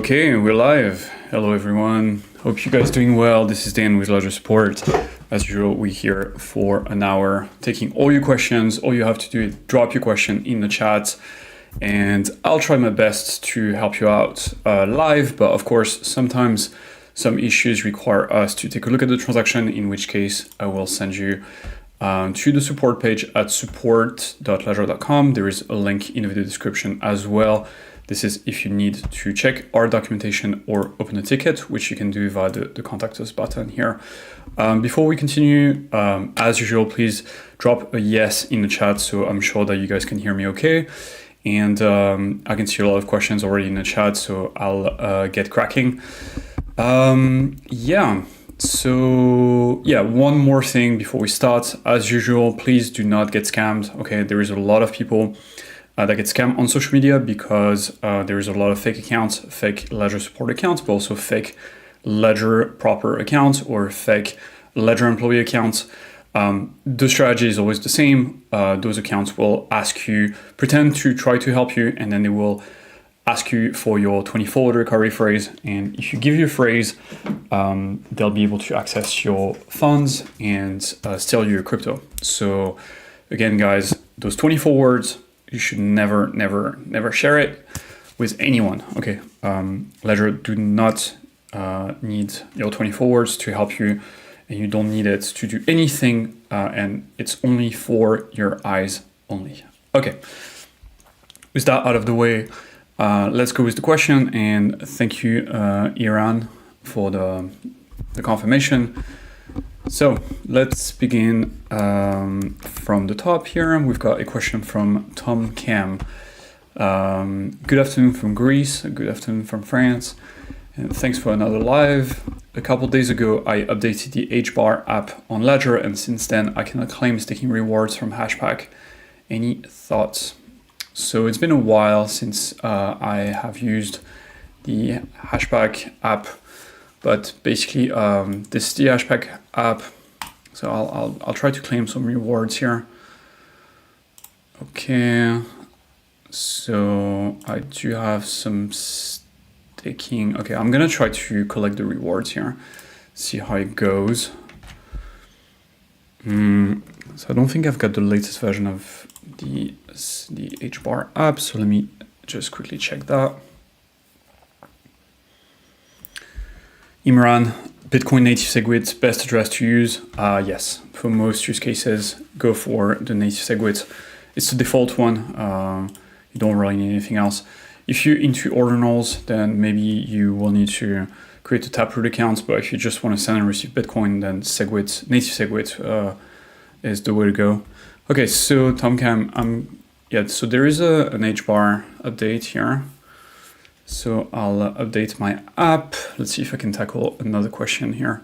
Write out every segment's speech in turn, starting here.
Okay, we're live. Hello everyone. Hope you guys doing well. This is Dan with Ledger Support. As usual, we're here for an hour, taking all your questions. All you have to do is drop your question in the chat, and I'll try my best to help you out live. But of course, sometimes some issues require us to take a look at the transaction, in which case I will send you to the support page at support.ledger.com. There is a link in the video description as well. This is if you need to check our documentation or open a ticket, which you can do via the contact us button here. Before we continue, as usual, please drop a yes in the chat so I'm sure that you guys can hear me okay. And I can see a lot of questions already in the chat, so I'll get cracking. One more thing before we start. As usual, please do not get scammed. Okay, there is a lot of people that get scammed on social media because there is a lot of fake accounts, fake Ledger support accounts, but also fake Ledger proper accounts or fake Ledger employee accounts. The strategy is always the same. Those accounts will ask you, pretend to try to help you, and then they will ask you for your 24-word recovery phrase. And if you give your phrase, they'll be able to access your funds and steal your crypto. So again, guys, those 24 words, you should never share it with anyone. Okay, Ledger do not need your 24 words to help you, and you don't need it to do anything, and it's only for your eyes only. Okay, with that out of the way, let's go with the question, and thank you, Iran, for the confirmation. So let's begin from the top here. We've got a question from Tom Cam. Good afternoon from Greece, good afternoon from France, and thanks for another live. A couple days ago, I updated the HBAR app on Ledger, and since then I cannot claim staking rewards from Hashpack. Any thoughts? So it's been a while since I have used the Hashpack app. But basically, this is the Hashpack app. So I'll try to claim some rewards here. Okay, so I do have some staking. Okay, I'm gonna try to collect the rewards here, see how it goes. So I don't think I've got the latest version of the HBAR app. So let me just quickly check that. Imran, Bitcoin native SegWit, best address to use? Yes, for most use cases, go for the native SegWit. It's the default one. You don't really need anything else. If you're into ordinals, then maybe you will need to create a Taproot account. But if you just want to send and receive Bitcoin, then SegWit, native SegWit is the way to go. Okay, so TomCam, so there is an HBAR update here. So I'll update my app. Let's see if I can tackle another question here.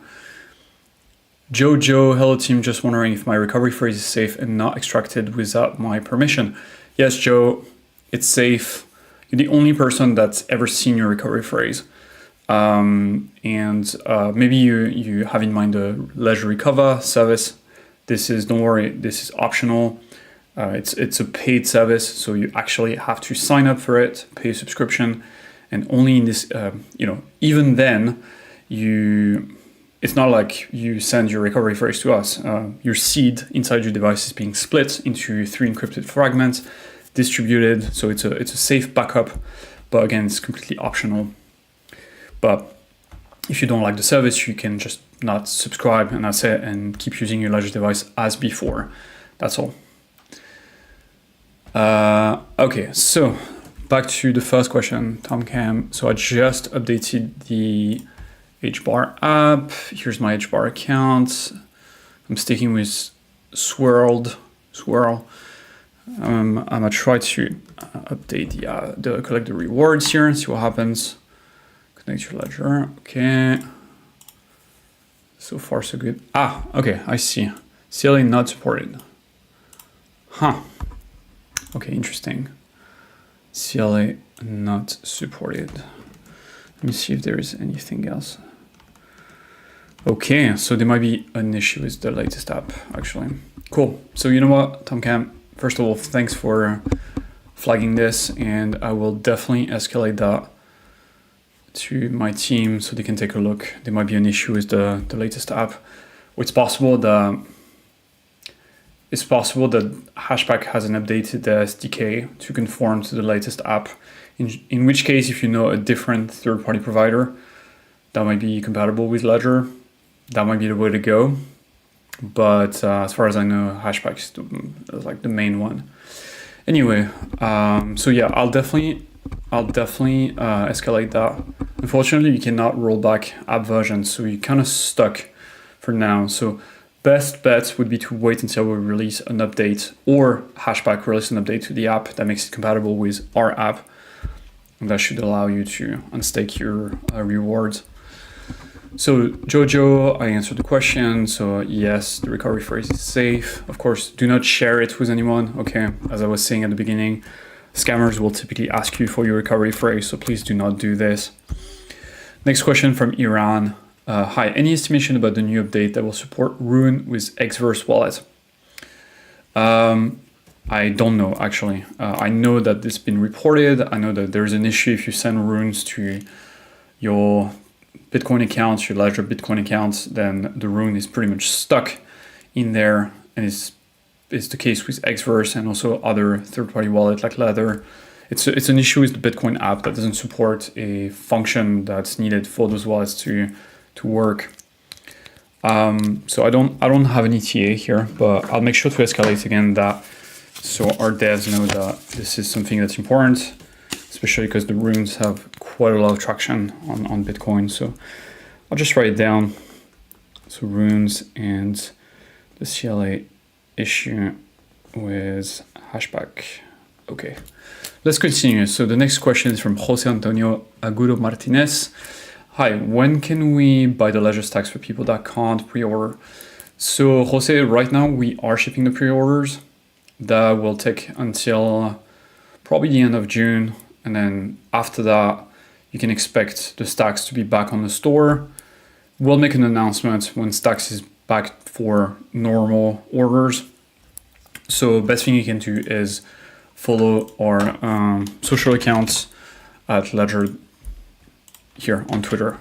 Jojo, hello team, just wondering if my recovery phrase is safe and not extracted without my permission. Yes, Joe, it's safe. You're the only person that's ever seen your recovery phrase. Maybe you have in mind the Ledger Recover service. Don't worry, this is optional. It's a paid service, so you actually have to sign up for it, pay a subscription. And only in this, even then, it's not like you send your recovery phrase to us. Your seed inside your device is being split into 3 encrypted fragments, distributed. So it's a safe backup, but again, it's completely optional. But if you don't like the service, you can just not subscribe, and that's it, and keep using your Ledger device as before. That's all. Okay, so back to the first question, TomCam. So I just updated the HBAR app. Here's my HBAR account. I'm sticking with Swirl. I'm gonna try to update collect the rewards here and see what happens. Connect your Ledger. Okay. So far so good. Okay, I see. CLA not supported. Huh. Okay, interesting. CLA not supported. Let me see if there is anything else. Okay, so there might be an issue with the latest app, actually. Cool. So you know what, TomCam, first of all, thanks for flagging this, and I will definitely escalate that to my team so they can take a look. There might be an issue with the latest app. It's possible that Hashpack hasn't updated the SDK to conform to the latest app. In which case, if you know a different third-party provider that might be compatible with Ledger, that might be the way to go. But as far as I know, Hashpack is like the main one. Anyway, so yeah, I'll definitely escalate that. Unfortunately, you cannot roll back app versions, so you're kind of stuck for now. So best bet would be to wait until we release an update, or Hashpack release an update to the app that makes it compatible with our app. And that should allow you to unstake your rewards. So Jojo, I answered the question. So yes, the recovery phrase is safe. Of course, do not share it with anyone. Okay, as I was saying at the beginning, scammers will typically ask you for your recovery phrase, so please do not do this. Next question from Iran. Hi, any estimation about the new update that will support Rune with Xverse wallet? I don't know, actually. I know that it's been reported. I know that there's an issue if you send runes to your Bitcoin accounts, your Ledger Bitcoin accounts, then the rune is pretty much stuck in there, and it's the case with Xverse and also other third-party wallet like Ledger. It's an issue with the Bitcoin app that doesn't support a function that's needed for those wallets to work. So I don't have an ETA here, but I'll make sure to escalate again that so our devs know that this is something that's important, especially because the runes have quite a lot of traction on Bitcoin. So I'll just write it down. So runes and the CLA issue with Hashpack. Okay, let's continue. So the next question is from Jose Antonio Agudo Martinez. Hi, when can we buy the Ledger stacks for people that can't pre-order? So Jose, right now we are shipping the pre-orders. That will take until probably the end of June. And then after that, you can expect the stacks to be back on the store. We'll make an announcement when stacks is back for normal orders. So best thing you can do is follow our social accounts at Ledger here on Twitter.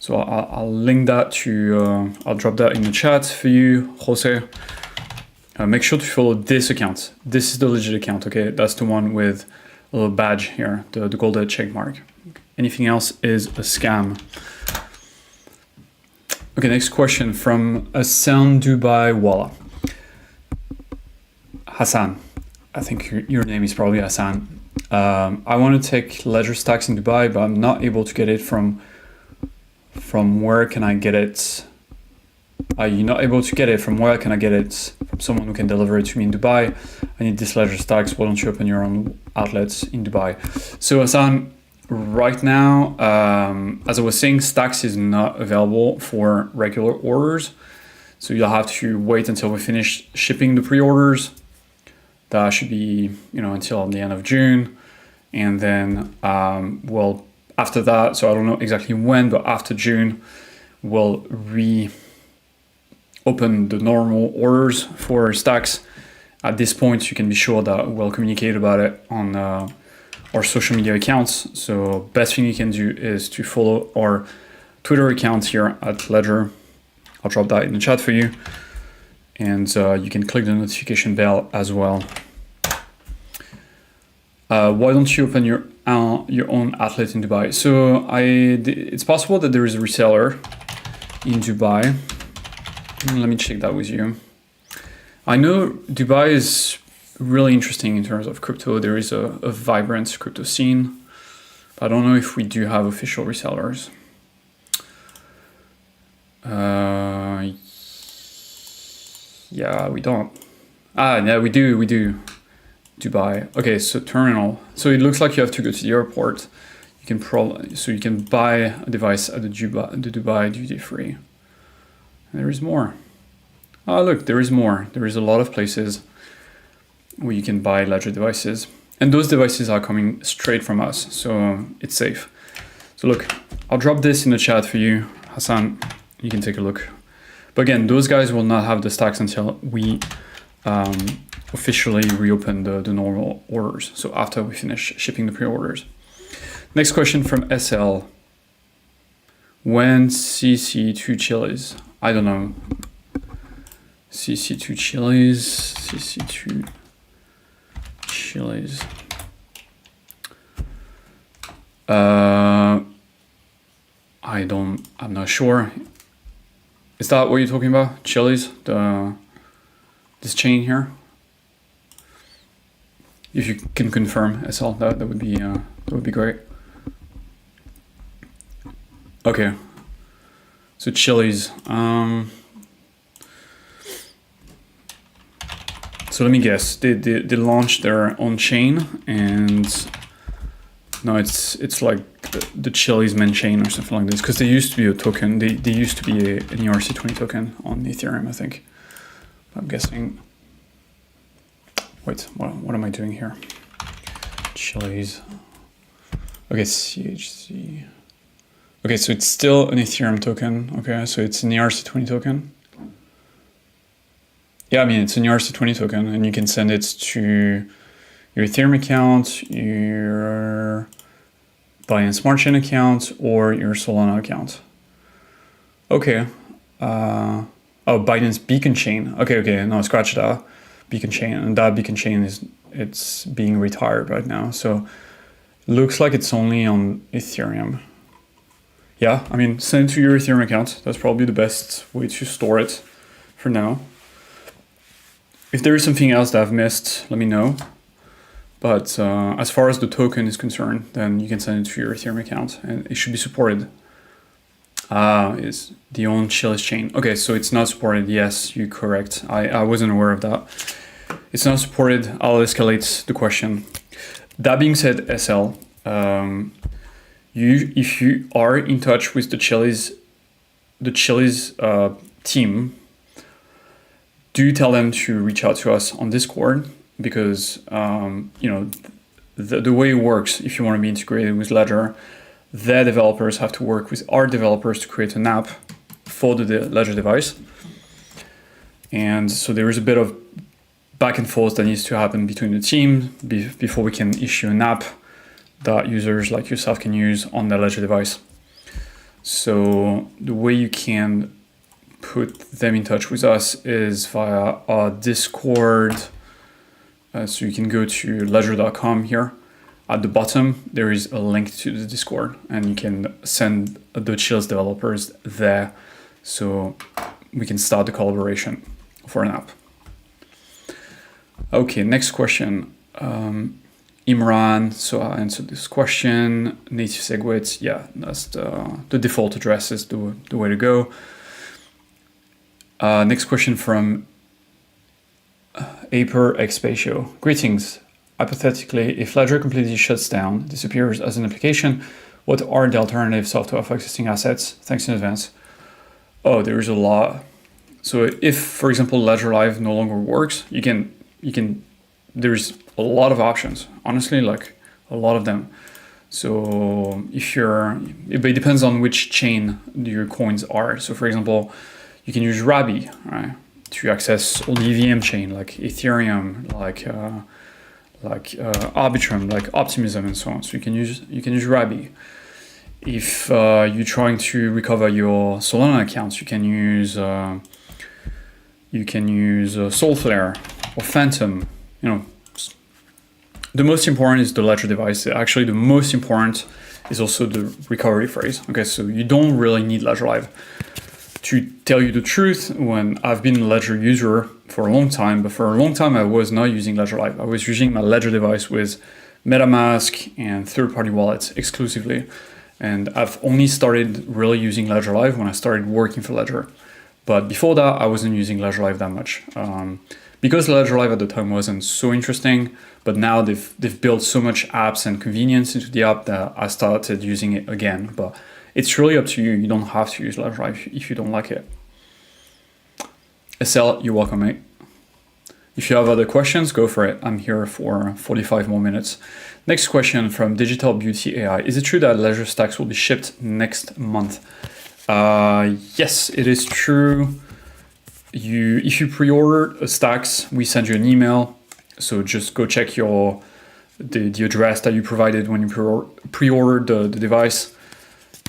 So I'll link that to, I'll drop that in the chat for you, Jose. Make sure to follow this account. This is the legit account, okay? That's the one with a little badge here, the golden check mark. Anything else is a scam. Okay, next question from Hassan Dubai Walla. Hassan, I think your name is probably Hassan. I want to take Ledger stacks in Dubai, but I'm not able to get it from where can I get it? You're not able to get it from where can I get it? From someone who can deliver it to me in Dubai. I need this Ledger stacks. Why don't you open your own outlets in Dubai? So Hassan, right now, as I was saying, stacks is not available for regular orders. So you'll have to wait until we finish shipping the pre-orders. That should be, until the end of June. And then, after that, so I don't know exactly when, but after June, we'll open the normal orders for stacks. At this point, you can be sure that we'll communicate about it on our social media accounts. So best thing you can do is to follow our Twitter account here at Ledger. I'll drop that in the chat for you. And you can click the notification bell as well. Why don't you open your own outlet in Dubai? So it's possible that there is a reseller in Dubai. Let me check that with you. I know Dubai is really interesting in terms of crypto. There is a vibrant crypto scene. I don't know if we do have official resellers. Yeah, we don't. Yeah, we do. Dubai. Okay, so terminal. So it looks like you have to go to the airport. You can buy a device at the Dubai duty free. There is more. Oh, look, there is more. There is a lot of places where you can buy Ledger devices. And those devices are coming straight from us, so it's safe. So look, I'll drop this in the chat for you, Hassan. You can take a look. But again, those guys will not have the stacks until we officially reopen the normal orders. So after we finish shipping the pre-orders. Next question from SL. When CC2 chilies, I don't know. CC2 chilies, CC2 chilies. I'm not sure. Is that what you're talking about? Chilies, this chain here? If you can confirm SL, that would be great. Okay. So chilies. So let me guess. They launched their own chain, and no, it's like the Chili's main chain or something like this, because they used to be a token. They used to be an ERC20 token on Ethereum, I think. I'm guessing. Wait, what am I doing here? Chili's. Okay, CHC. Okay, so it's still an Ethereum token. Okay, so it's an ERC20 token. Yeah, I mean, it's an ERC20 token, and you can send it to your Ethereum account, your Binance Smart Chain account, or your Solana account. Okay. Oh, Binance Beacon Chain. Okay, no, scratch that. Beacon Chain, and that Beacon Chain it's being retired right now. So looks like it's only on Ethereum. Yeah, I mean, send it to your Ethereum account. That's probably the best way to store it for now. If there is something else that I've missed, let me know. But as far as the token is concerned, then you can send it to your Ethereum account, and it should be supported. Is the own Chili's chain. Okay, so it's not supported. Yes, you're correct. I wasn't aware of that. It's not supported. I'll escalate the question. That being said, SL, if you are in touch with the Chili's team, do tell them to reach out to us on Discord, because the way it works, if you want to be integrated with Ledger, their developers have to work with our developers to create an app for the Ledger device. And so there is a bit of back and forth that needs to happen between the team before we can issue an app that users like yourself can use on the Ledger device. So the way you can put them in touch with us is via our Discord. So you can go to ledger.com here. At the bottom, there is a link to the Discord, and you can send the Chili's developers there, so we can start the collaboration for an app. Okay, next question. Imran, so I answered this question. Native SegWit, yeah, that's the default address is the way to go. Next question from Aper Expatio. Greetings. Hypothetically, if Ledger completely shuts down, disappears as an application, what are the alternative software for existing assets? Thanks in advance. Oh, there is a lot. So if, for example, Ledger Live no longer works, you can. There's a lot of options. Honestly, like a lot of them. So it depends on which chain your coins are. So for example, you can use Rabi, right, to access all the EVM chain like Ethereum, like Arbitrum, like Optimism, and so on. So you can use Rabi. If you're trying to recover your Solana accounts, you can use Soulflare or Phantom. The most important is the Ledger device. Actually, the most important is also the recovery phrase. Okay, so you don't really need Ledger Live. To tell you the truth, when I've been a Ledger user for a long time, but for a long time I was not using Ledger Live. I was using my Ledger device with MetaMask and third-party wallets exclusively. And I've only started really using Ledger Live when I started working for Ledger. But before that, I wasn't using Ledger Live that much. Because Ledger Live at the time wasn't so interesting, but now they've built so much apps and convenience into the app that I started using it again. But it's really up to you. You don't have to use Ledger Live if you don't like it. SL, you're welcome, mate. If you have other questions, go for it. I'm here for 45 more minutes. Next question from Digital Beauty AI. Is it true that Ledger stacks will be shipped next month? Yes, it is true. If you pre-order stacks, we send you an email. So just go check the address that you provided when you pre-ordered the device.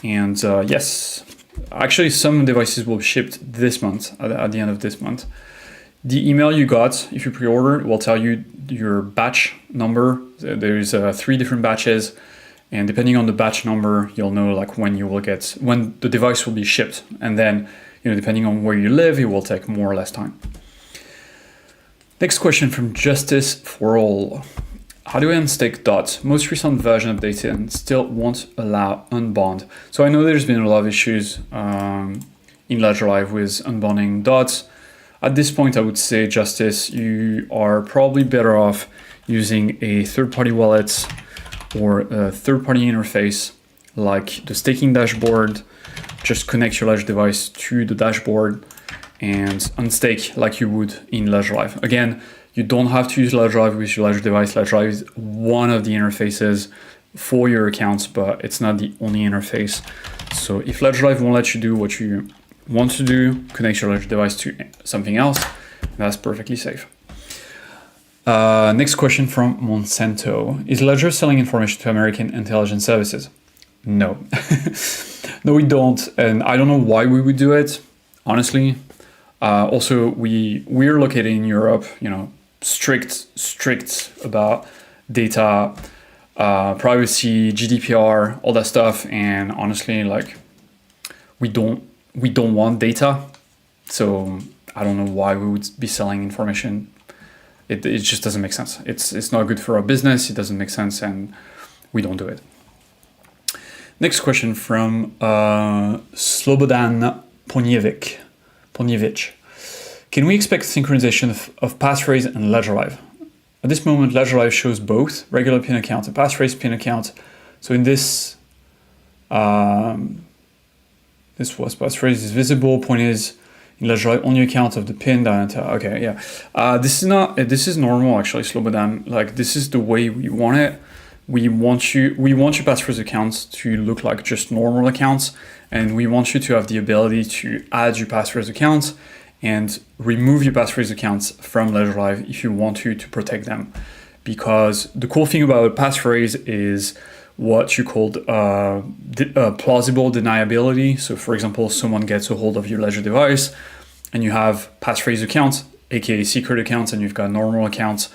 And yes, actually some devices will be shipped this month, at the end of this month. The email you got, if you pre-order, will tell you your batch number. There's 3 different batches, and depending on the batch number, you'll know like when the device will be shipped. And then, depending on where you live, it will take more or less time. Next question from Justice for All. How do I unstake DOT? Most recent version updated and still won't allow unbond. So I know there's been a lot of issues in Ledger Live with unbonding DOT. At this point, I would say, Justice, you are probably better off using a third-party wallet or a third-party interface like the staking dashboard. Just connect your Ledger device to the dashboard and unstake like you would in Ledger Live. Again, you don't have to use Ledger Live with your Ledger device. Ledger Live is one of the interfaces for your accounts, but it's not the only interface. So if Ledger Live won't let you do what you want to do, connect your Ledger device to something else, that's perfectly safe. Next question from Monsanto. Is Ledger selling information to American intelligence services? No. No, we don't. And I don't know why we would do it, honestly. Also, we're located in Europe, strict about data, privacy, GDPR, all that stuff. And honestly, like, we don't want data. So I don't know why we would be selling information. It just doesn't make sense. It's not good for our business. It doesn't make sense, and we don't do it. Next question from Slobodan Ponjevic. Can we expect synchronization of passphrase and Ledger Live? At this moment, Ledger Live shows both regular pin account and passphrase pin account. So in this, this was passphrase is visible. Point is, in Ledger Live, only account of the pin data. Okay, yeah. This is normal actually, Slobodan. Like, this is the way we want it. We want your passphrase accounts to look like just normal accounts, and we want you to have the ability to add your passphrase accounts and remove your passphrase accounts from Ledger Live if you want to protect them. Because the cool thing about passphrase is what you called plausible deniability. So for example, someone gets a hold of your Ledger device and you have passphrase accounts, aka secret accounts, and you've got normal accounts.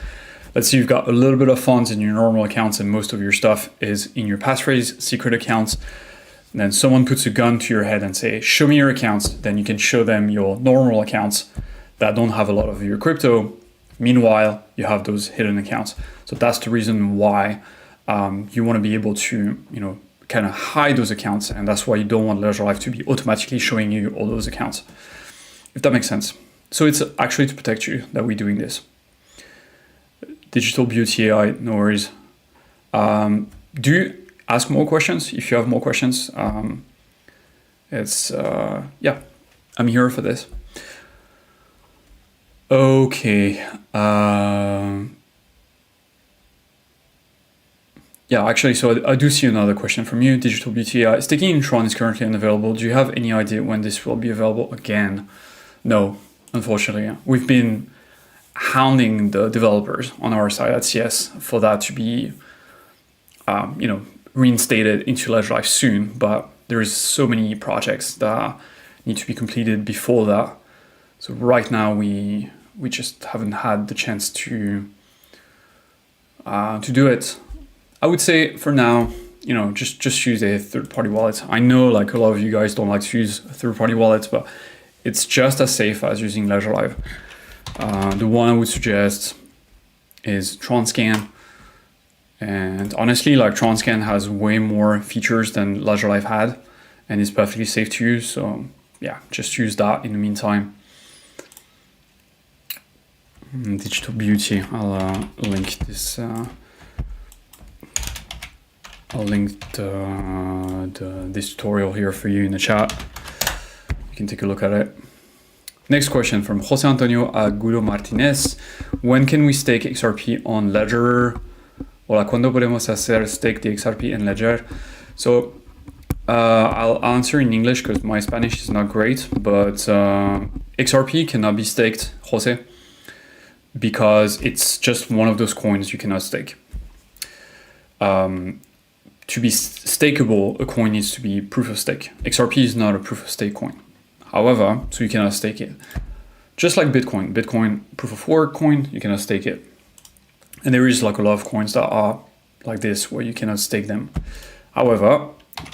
Let's say you've got a little bit of funds in your normal accounts and most of your stuff is in your passphrase secret accounts. And then someone puts a gun to your head and say, show me your accounts. Then you can show them your normal accounts that don't have a lot of your crypto. Meanwhile, you have those hidden accounts. So that's the reason why you want to be able to, kind of hide those accounts. And that's why you don't want Ledger Live to be automatically showing you all those accounts, if that makes sense. So it's actually to protect you that we're doing this. Digital Beauty AI, no worries. Do you ask more questions? If you have more questions, I'm here for this. Okay. Actually, so I do see another question from you, Digital Beauty AI. Staking in Tron is currently unavailable. Do you have any idea when this will be available again? No, unfortunately. We've been hounding the developers on our side at CS for that to be, reinstated into Ledger Live soon, but there is so many projects that need to be completed before that. So right now we just haven't had the chance to do it. I would say for now, just use a third-party wallet. I know like a lot of you guys don't like to use third-party wallets, but it's just as safe as using Ledger Live. The one I would suggest is TronScan. And honestly, like TronScan has way more features than Ledger Live had, and it's perfectly safe to use. So yeah, just use that in the meantime. Digital Beauty, I'll link this. I'll link this tutorial here for you in the chat. You can take a look at it. Next question from Jose Antonio Agudo Martinez. When can we stake XRP on Ledger? Hola, ¿cuándo podemos hacer stake the XRP en Ledger? So I'll answer in English because my Spanish is not great, but XRP cannot be staked, Jose, because it's just one of those coins you cannot stake. to be stakeable, a coin needs to be proof of stake. XRP is not a proof of stake coin. However, so you cannot stake it. Just like Bitcoin. Bitcoin, proof of work coin, you cannot stake it. And there is like a lot of coins that are like this, where you cannot stake them. However,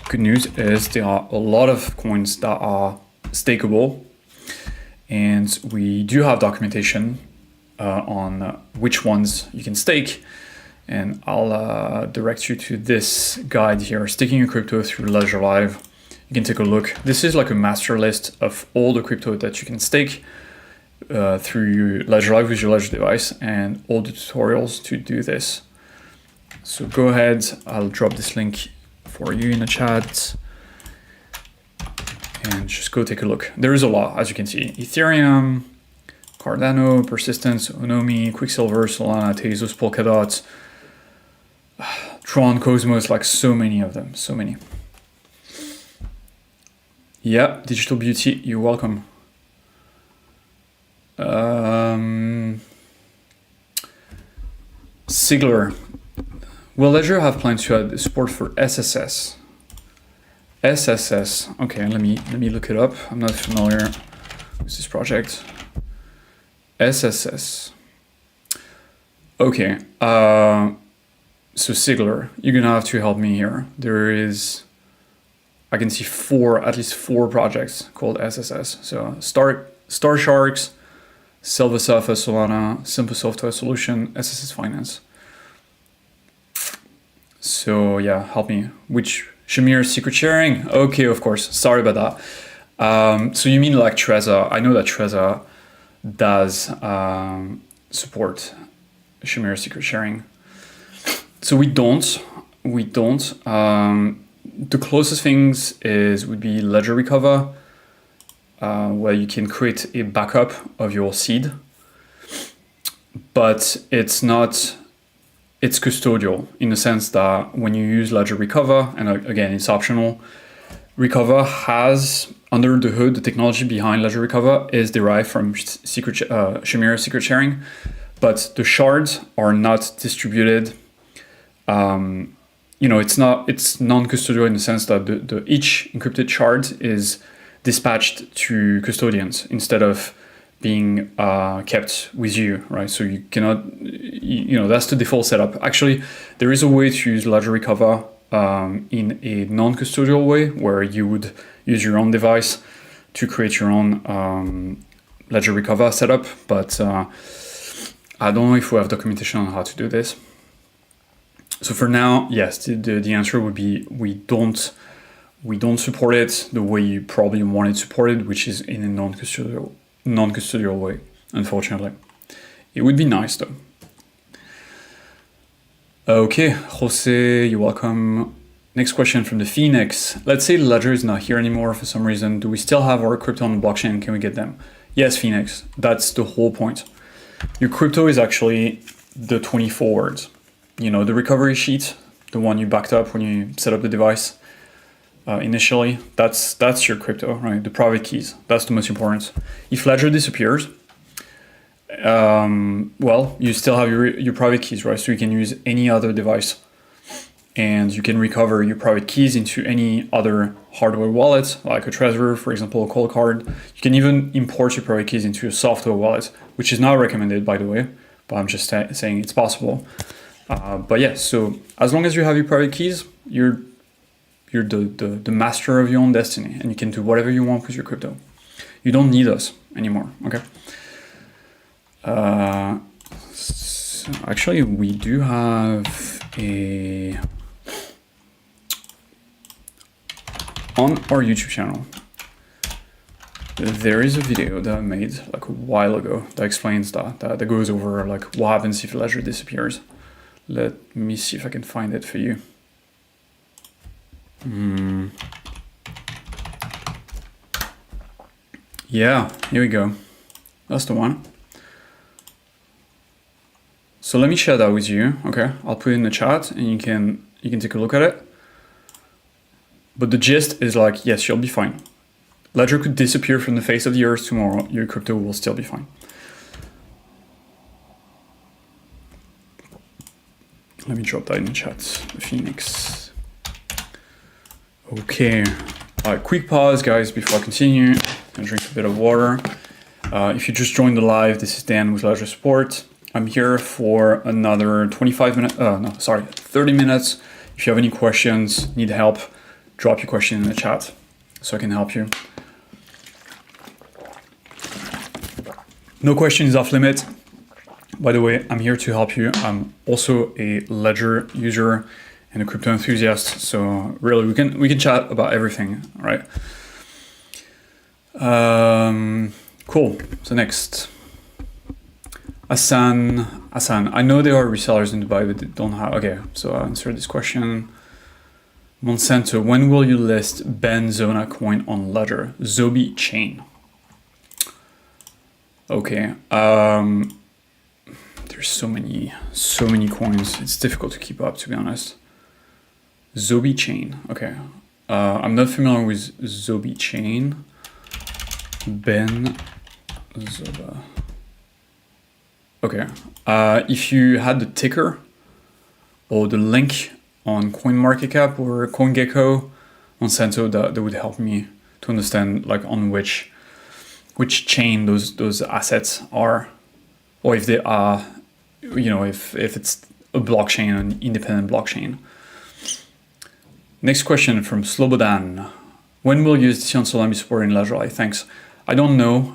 good news is there are a lot of coins that are stakeable. And we do have documentation on which ones you can stake. And I'll direct you to this guide here, Staking Your Crypto through Ledger Live. You can take a look. This is like a master list of all the crypto that you can stake through Ledger Live with your Ledger device, and all the tutorials to do this. So go ahead, I'll drop this link for you in the chat. And just go take a look. There is a lot, as you can see. Ethereum, Cardano, Persistence, Onomi, Quicksilver, Solana, Tezos, Polkadot, Tron, Cosmos, like so many of them, so many. Yeah, Digital Beauty, you're welcome. Sigler. Will Ledger have plans to add support for SSS? SSS. Okay, let me look it up. I'm not familiar with this project. SSS. Okay. So Sigler, you're gonna have to help me here. There is, I can see at least four projects called SSS. So Star Sharks, Silva Software, Solana, Simple Software Solution, SSS Finance. So yeah, help me. Which Shamir secret sharing? Okay, of course. Sorry about that. So you mean like Trezor? I know that Trezor does support Shamir secret sharing. So we don't. The closest things would be Ledger Recover, where you can create a backup of your seed, but it's custodial in the sense that when you use Ledger Recover, and again, it's optional, Recover has, under the hood, the technology behind Ledger Recover is derived from Shamir secret sharing, but the shards are not distributed. It's non-custodial in the sense that each encrypted shard is dispatched to custodians instead of being kept with you, right? So you cannot, that's the default setup. Actually, there is a way to use Ledger Recover in a non-custodial way, where you would use your own device to create your own Ledger Recover setup, but I don't know if we have documentation on how to do this. So for now, yes, the answer would be we don't support it the way you probably want it supported, which is in a non-custodial way, unfortunately. It would be nice though. Okay, Jose, you're welcome. Next question from the Phoenix. Let's say Ledger is not here anymore for some reason. Do we still have our crypto on the blockchain? Can we get them? Yes, Phoenix. That's the whole point. Your crypto is actually the 20 forwards. The recovery sheet, the one you backed up when you set up the device initially, that's your crypto, right? The private keys, that's the most important. If Ledger disappears, well, you still have your private keys, right? So you can use any other device, and you can recover your private keys into any other hardware wallet, like a Trezor, for example, a Cold Card. You can even import your private keys into a software wallet, which is not recommended, by the way, but I'm just saying it's possible. But yeah, so as long as you have your private keys, you're the master of your own destiny, and you can do whatever you want with your crypto. You don't need us anymore, okay? So actually, we do have on our YouTube channel, there is a video that I made like a while ago that explains that goes over like what happens if Ledger disappears. Let me see if I can find it for you. Yeah, here we go. That's the one. So let me share that with you. Okay, I'll put it in the chat, and you can take a look at it. But the gist is like, yes, you'll be fine. Ledger could disappear from the face of the earth tomorrow. Your crypto will still be fine. Let me drop that in the chat. Phoenix. Okay, quick pause, guys, before I continue. And drink a bit of water. If you just joined the live, this is Dan with Ledger Support. I'm here for another 30 minutes. If you have any questions, need help, drop your question in the chat so I can help you. No question is off limit. By the way, I'm here to help you. I'm also a Ledger user and a crypto enthusiast, so really we can chat about everything, right? Cool. So next, Hassan. I know there are resellers in Dubai, but they don't have. Okay, so I'll answer this question. Monsanto, when will you list Ben Zona coin on Ledger? Zobi chain. Okay. There's so many coins. It's difficult to keep up, to be honest. Zobi chain. Okay. I'm not familiar with Zobi chain. Ben Zoba. Okay. If you had the ticker or the link on CoinMarketCap or CoinGecko, Monsanto, that would help me to understand like on which chain those assets are, or if they are, you know, if it's a blockchain, an independent blockchain. Next question from Slobodan. When will USDC on Solana be supported in Ledger Live? Thanks. I don't know,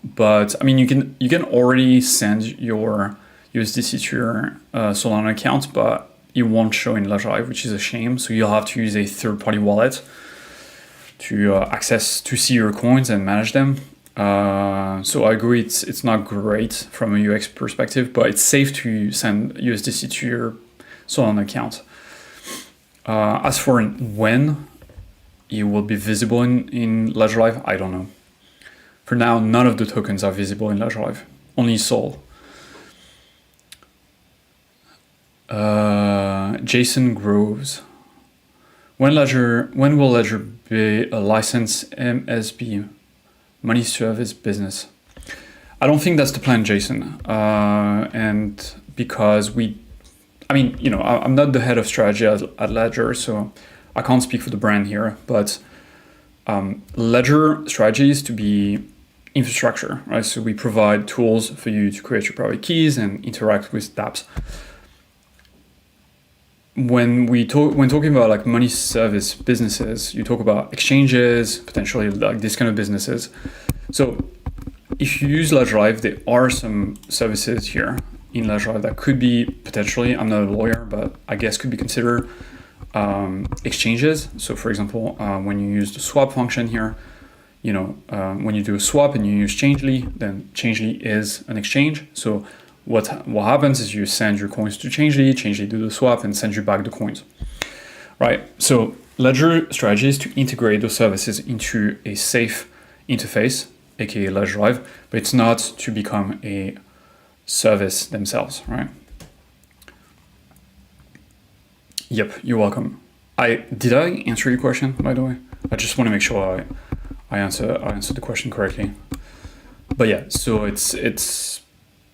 but I mean, you can already send your USDC to your Solana account, but it won't show in Ledger Live, which is a shame. So you'll have to use a third-party wallet to see your coins and manage them. So I agree, it's not great from a UX perspective, but it's safe to send USDC to your Solana account. As for when it will be visible in Ledger Live, I don't know. For now, none of the tokens are visible in Ledger Live, only Sol. Jason Groves. When will Ledger be a licensed MSB, money service business? I don't think that's the plan, Jason. And because I'm not the head of strategy at Ledger, so I can't speak for the brand here, but Ledger strategy is to be infrastructure, right? So we provide tools for you to create your private keys and interact with dApps. When talking about like money service businesses, you talk about exchanges, potentially like this kind of businesses. So if you use Ledger Live, there are some services here in Ledger Live that could be potentially, I'm not a lawyer, but I guess could be considered exchanges. So for example, when you use the swap function here, you know, when you do a swap and you use Changely, then Changely is an exchange. So what happens is you send your coins to Changely do the swap and send you back the coins, right? So Ledger strategy is to integrate those services into a safe interface, aka Ledger Live, but it's not to become a service themselves, right? Yep, you're welcome. Did I answer your question, by the way? I just want to make sure I answer the question correctly. But yeah, so it's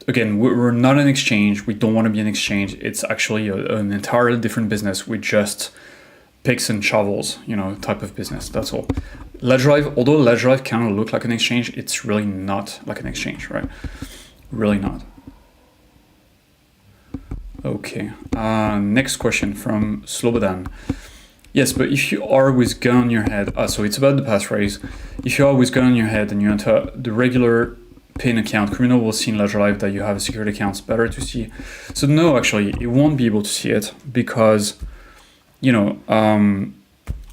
again, we're not an exchange. We don't want to be an exchange. It's actually an entirely different business with just picks and shovels, you know, type of business. That's all. Ledger Live, although Ledger Live kind of look like an exchange, it's really not like an exchange, right? Really not. Okay. Next question from Slobodan. Yes, but if you are with gun on your head, so it's about the passphrase. If you are with gun on your head and you enter the regular PIN account, criminal will see in Ledger Live that you have a security account. It's better to see. So no, actually, it won't be able to see it because, you know,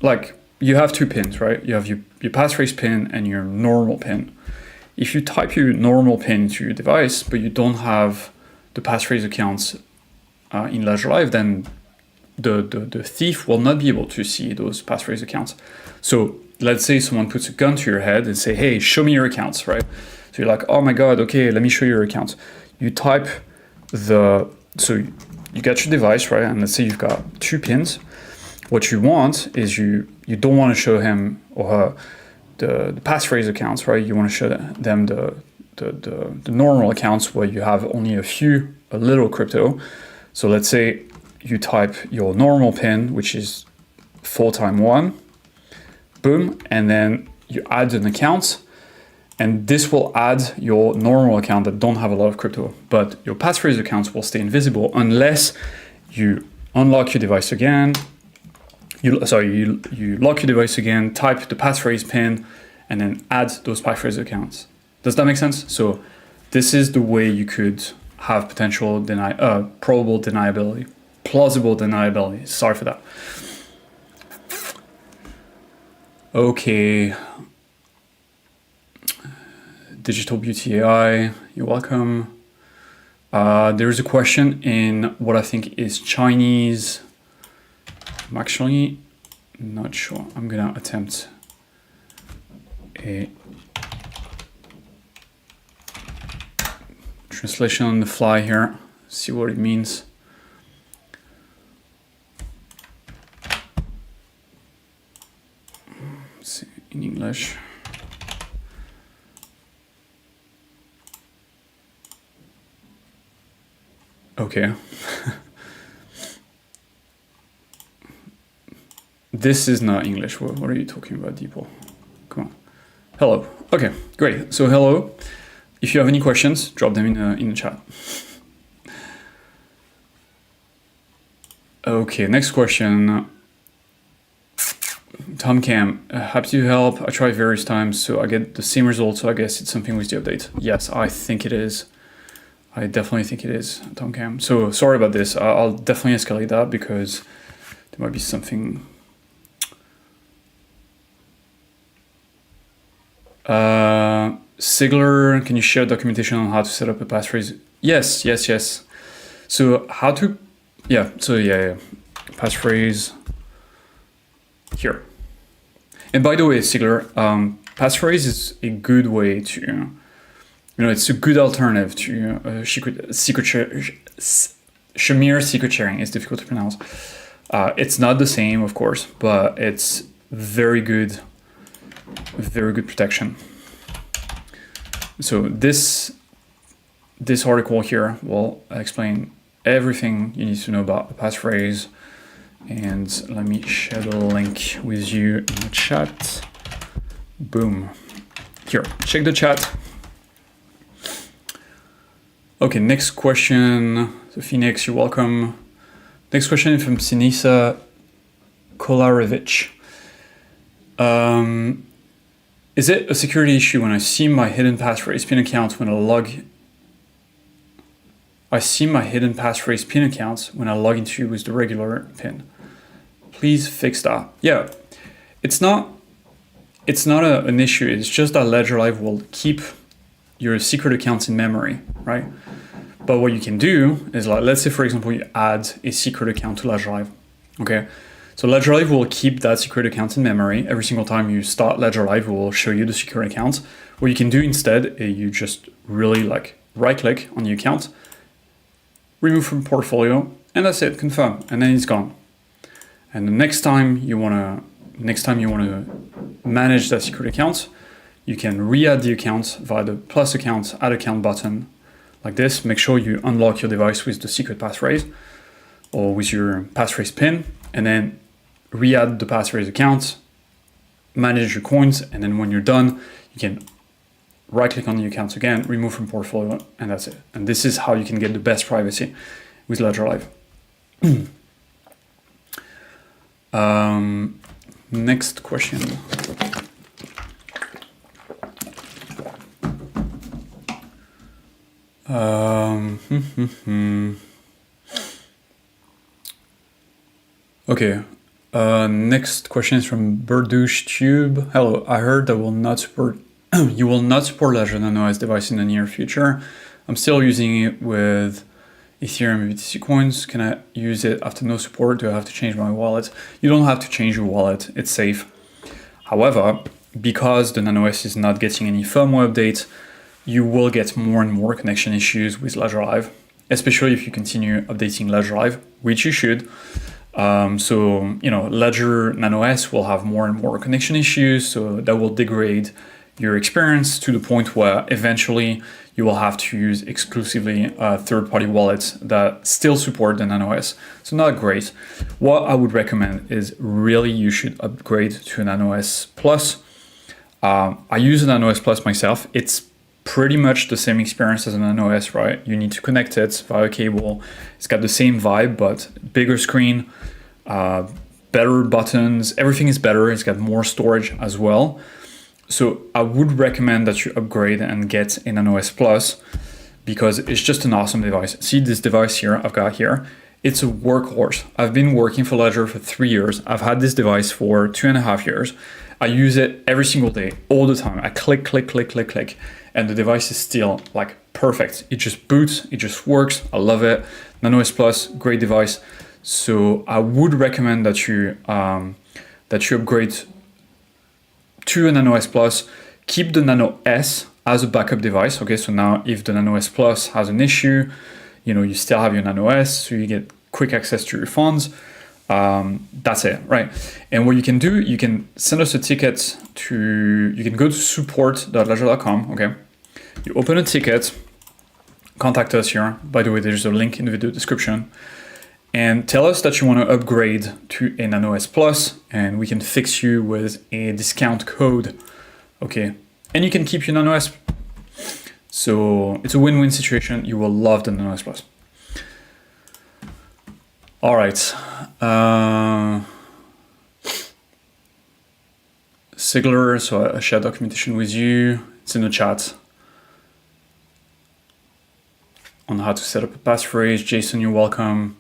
like you have two pins, right? You have your passphrase pin and your normal pin. If you type your normal pin into your device, but you don't have the passphrase accounts in Ledger Live, then the thief will not be able to see those passphrase accounts. So let's say someone puts a gun to your head and say, hey, show me your accounts, right? So you're like, oh my God, okay, let me show you your accounts. You type so you get your device, right? And let's say you've got two pins. What you want is you don't want to show him or her the passphrase accounts, right? You want to show them the normal accounts where you have only a little crypto. So let's say you type your normal pin, which is 4 times 1, boom, and then you add an account, and this will add your normal account that don't have a lot of crypto, but your passphrase accounts will stay invisible unless you unlock your device again. You lock your device again, type the passphrase PIN, and then add those passphrase accounts. Does that make sense? So this is the way you could have potential plausible deniability. Sorry for that. Okay. Digital Beauty AI, you're welcome. There's a question in what I think is Chinese. I'm actually not sure. I'm gonna attempt a translation on the fly here, see what it means. Let's see in English. Okay. This is not English. What are you talking about, Deepo? Come on. Hello. Okay, great. So hello. If you have any questions, drop them in the chat. Okay, next question. Tom Cam, happy to help. I tried various times, so I get the same result, so I guess it's something with the update. Yes, I think it is. I definitely think it is, Tom Cam. So sorry about this. I'll definitely escalate that because there might be something. Sigler, can you share documentation on how to set up a passphrase? Yes. So how to, yeah. Passphrase here. And by the way, Sigler, passphrase is a good way to, it's a good alternative to Shamir secret sharing. It's difficult to pronounce. It's not the same, of course, but it's very good protection. So this article here will explain everything you need to know about the passphrase. And let me share the link with you in the chat. Boom. Here, check the chat. Okay, next question. So Phoenix, you're welcome. Next question from Sinisa Kolarevich. Is it a security issue when I see my hidden passphrase PIN account when I log into with the regular PIN? Please fix that. Yeah, it's not an issue. It's just that Ledger Live will keep your secret accounts in memory, right? But what you can do is, like, let's say for example you add a secret account to Ledger Live. Okay, so Ledger Live will keep that secret account in memory. Every single time you start Ledger Live, it will show you the secret account. What you can do instead is you just really right click on the account, remove from portfolio, and that's it, confirm, and then it's gone. And the next time you wanna manage that secret account, you can re-add the account via the plus account, add account button like this. Make sure you unlock your device with the secret passphrase or with your passphrase PIN, and then re-add the passphrase account, manage your coins, and then when you're done, you can right-click on the account again, remove from portfolio, and that's it. And this is how you can get the best privacy with Ledger Live. Next question. Okay. Next question is from Burdouche Tube. Hello, I heard that will not support you will not support Ledger Nano as device in the near future. I'm still using it with Ethereum and BTC coins. Can I use it after no support? Do I have to change my wallet? You don't have to change your wallet. It's safe. However, because the Nano S is not getting any firmware updates, you will get more and more connection issues with Ledger Live, especially if you continue updating Ledger Live, which you should. So, Ledger Nano S will have more and more connection issues, so that will degrade your experience to the point where eventually you will have to use exclusively third-party wallets that still support the NanoS. So not great. What I would recommend is really you should upgrade to an NanoS Plus. I use an NanoS Plus myself. It's pretty much the same experience as an NanoS, right? You need to connect it via cable. It's got the same vibe, but bigger screen, better buttons, everything is better. It's got more storage as well. So I would recommend that you upgrade and get an NanoS Plus because it's just an awesome device. See this device here I've got here? It's a workhorse. I've been working for Ledger for 3 years. I've had this device for 2.5 years. I use it every single day, all the time. I click, click, click, click, click, and the device is still like perfect. It just boots, it just works. I love it. NanoS Plus, great device. So I would recommend that you upgrade to a NanoS Plus. Keep the Nano S as a backup device. Okay, so now if the NanoS Plus has an issue, you still have your Nano S, so you get quick access to your funds. That's it, right? And what you can do, you can send us a ticket you can go to support.ledger.com, okay? You open a ticket, contact us here. By the way, there's a link in the video description. And tell us that you want to upgrade to a NanoS Plus, and we can fix you with a discount code, okay? And you can keep your NanoS. So it's a win-win situation. You will love the NanoS Plus. All right. Sigler, so I shared documentation with you. It's in the chat on how to set up a passphrase. Jason, you're welcome.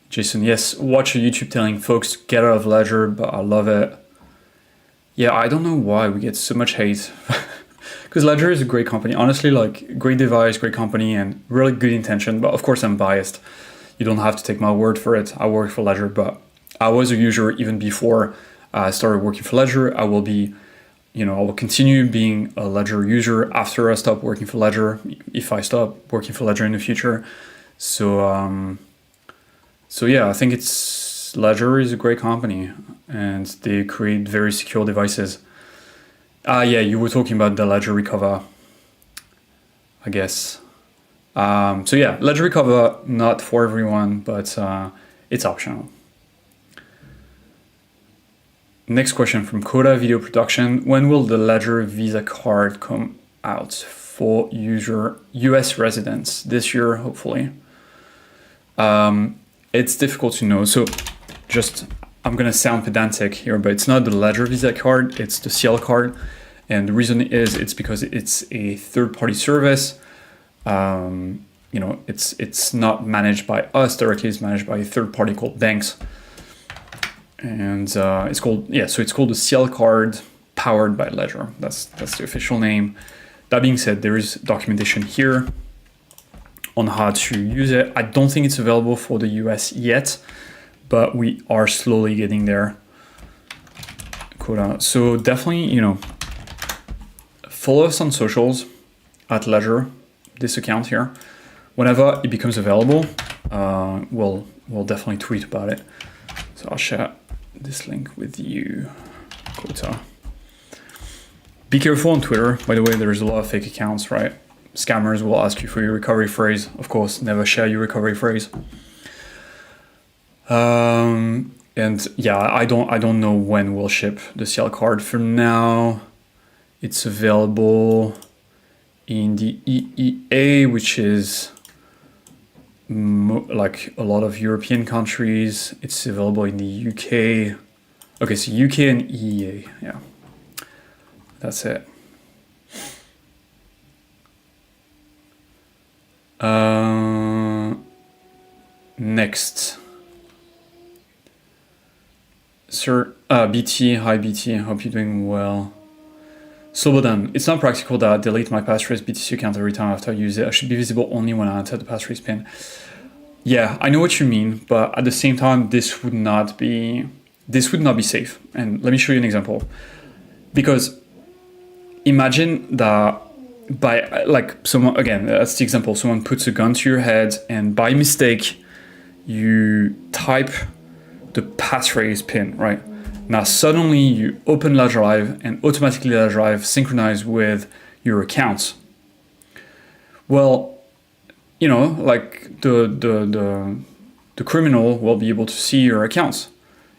Jason, yes, watch a YouTube telling folks get out of Ledger, but I love it. Yeah, I don't know why we get so much hate. Because Ledger is a great company. Honestly, like, great device, great company, and really good intention. But of course, I'm biased. You don't have to take my word for it. I work for Ledger, but I was a user even before I started working for Ledger. I will continue being a Ledger user after I stop working for Ledger, if I stop working for Ledger in the future. So yeah, I think Ledger is a great company, and they create very secure devices. Yeah, you were talking about the Ledger Recover, I guess. So yeah, Ledger Recover, not for everyone, but it's optional. Next question from Coda Video Production. When will the Ledger Visa card come out for US residents? This year, hopefully. It's difficult to know. So I'm going to sound pedantic here, but it's not the Ledger Visa card, it's the CL card. And the reason is it's because it's a third-party service. It's not managed by us directly, it's managed by a third party called Banks. And it's called the CL card powered by Ledger. That's the official name. That being said, there is documentation here on how to use it. I don't think it's available for the US yet, but we are slowly getting there. So definitely, follow us on socials at Ledger, this account here. Whenever it becomes available, we'll definitely tweet about it. So I'll share this link with you, Kota. Be careful on Twitter. By the way, there's a lot of fake accounts, right? Scammers will ask you for your recovery phrase. Of course, never share your recovery phrase. And yeah, I don't know when we'll ship the CL card. For now, it's available in the EEA, which is like a lot of European countries. It's available in the UK. Okay, so UK and EEA, yeah. That's it. Next. Sir, BT, hi BT, hope you're doing well. Slobodan, it's not practical that I delete my passphrase BTC account every time after I use it. I should be visible only when I enter the passphrase pin. Yeah, I know what you mean, but at the same time, this would not be safe. And let me show you an example. Because imagine that someone, again, that's the example, someone puts a gun to your head and by mistake, you type the passphrase pin, right? Now suddenly you open Ledger Live and automatically Ledger Live synchronize with your accounts. Well, you know, like the criminal will be able to see your accounts,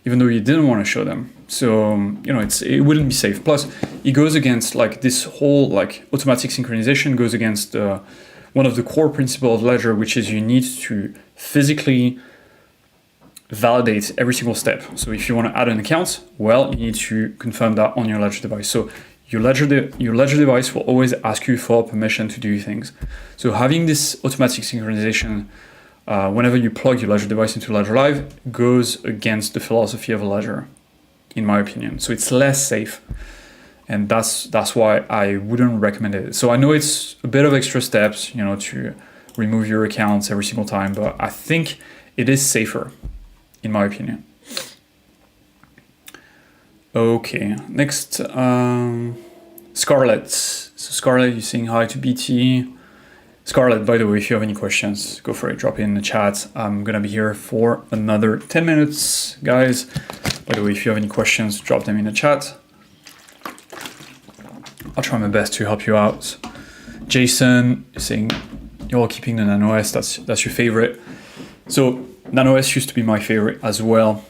even though you didn't want to show them. So, you know, it wouldn't be safe. Plus, it goes against like this whole like automatic synchronization goes against one of the core principles of Ledger, which is you need to physically validate every single step. So if you want to add an account, well, you need to confirm that on your Ledger device. So your Ledger device will always ask you for permission to do things. So having this automatic synchronization whenever you plug your Ledger device into Ledger Live goes against the philosophy of Ledger, in my opinion. So it's less safe. And that's why I wouldn't recommend it. So I know it's a bit of extra steps, you know, to remove your accounts every single time, but I think it is safer, in my opinion. Okay, next, Scarlett. So Scarlett, you're saying hi to BT. Scarlett, by the way, if you have any questions, go for it, drop it in the chat. I'm gonna be here for another 10 minutes, guys. By the way, if you have any questions, drop them in the chat. I'll try my best to help you out. Jason, you're saying you're keeping the Nano S, that's your favorite. So Nano S used to be my favorite as well.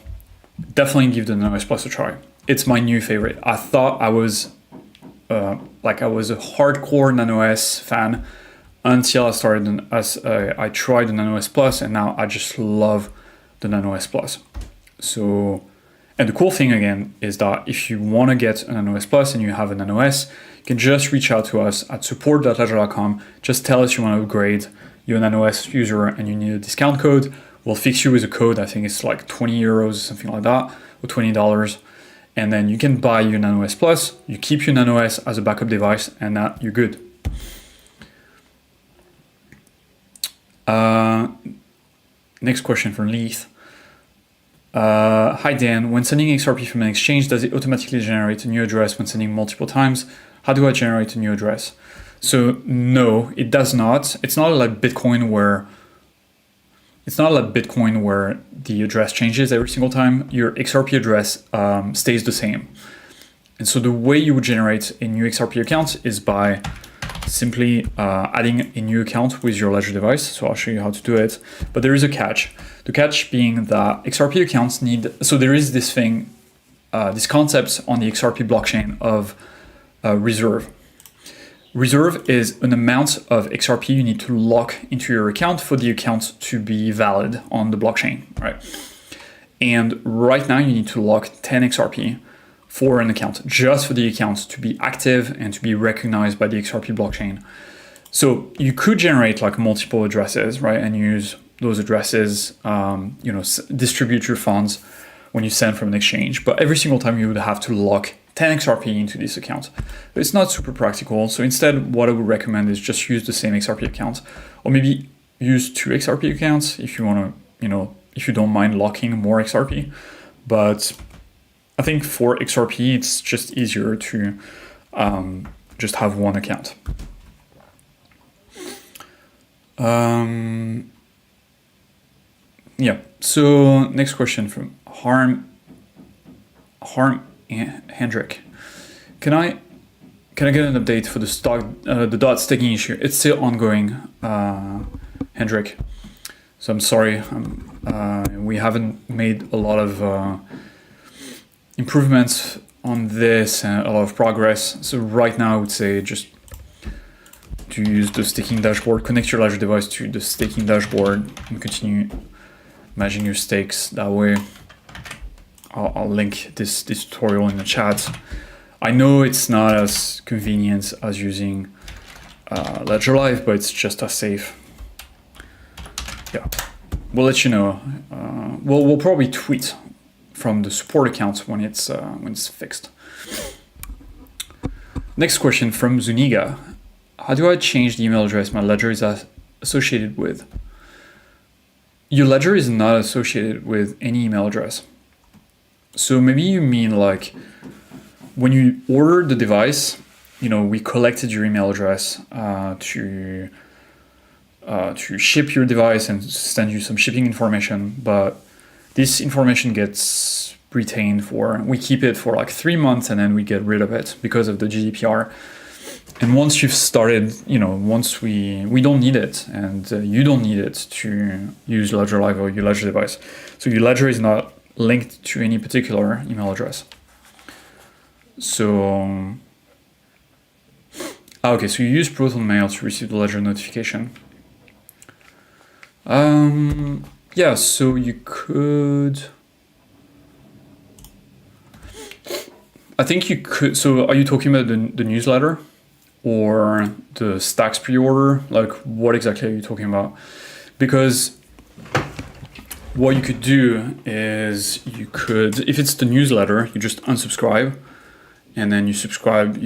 Definitely give the Nano S Plus a try. It's my new favorite. I thought I was a hardcore Nano S fan until I tried the Nano S Plus, and now I just love the Nano S Plus. So, and the cool thing again is that if you want to get a Nano S Plus and you have a Nano S, you can just reach out to us at support.ledger.com. Just tell us you want to upgrade, you're a Nano S user and you need a discount code. We'll fix you with a code. I think it's like 20 euros, something like that, or $20. And then you can buy your Nano S Plus, you keep your Nano S as a backup device, and that you're good. Next question from Leith. Hi Dan, when sending XRP from an exchange, does it automatically generate a new address when sending multiple times? How do I generate a new address? So no, it does not. It's not like Bitcoin where the address changes every single time. Your XRP address stays the same. And so the way you would generate a new XRP account is by simply adding a new account with your Ledger device. So I'll show you how to do it. But there is a catch. The catch being that XRP accounts so there is this thing, this concept on the XRP blockchain of reserve. Reserve is an amount of XRP you need to lock into your account for the account to be valid on the blockchain, right? And right now you need to lock 10 XRP for an account, just for the account to be active and to be recognized by the XRP blockchain. So you could generate like multiple addresses, right? And use those addresses, distribute your funds when you send from an exchange. But every single time you would have to lock 10 XRP into this account. But it's not super practical. So instead, what I would recommend is just use the same XRP account, or maybe use 2 XRP accounts if you want to, if you don't mind locking more XRP. But I think for XRP, it's just easier to just have one account. Yeah, so next question from Harm Hendrik. Can I get an update for the DOT staking issue? It's still ongoing, Hendrik. So I'm sorry, we haven't made a lot of improvements on this and a lot of progress. So right now I would say just to use the staking dashboard, connect your Ledger device to the staking dashboard and continue managing your stakes that way. I'll link this tutorial in the chat. I know it's not as convenient as using Ledger Live, but it's just as safe. Yeah, we'll let you know. We'll probably tweet from the support account when it's fixed. Next question from Zuniga. How do I change the email address my Ledger is associated with? Your Ledger is not associated with any email address. So maybe you mean like when you ordered the device, we collected your email address to ship your device and send you some shipping information, but this information gets we keep it for like 3 months and then we get rid of it because of the GDPR. And once you've started, once we don't need it, and you don't need it to use Ledger Live or your Ledger device. So your Ledger is not linked to any particular email address. So, okay, so you use Proton Mail to receive the Ledger notification. Yeah, so you could, I think you could, so are you talking about the newsletter or the Stacks pre-order? Like, what exactly are you talking about? Because what you could do is you could, if it's the newsletter, you just unsubscribe and then you resubscribe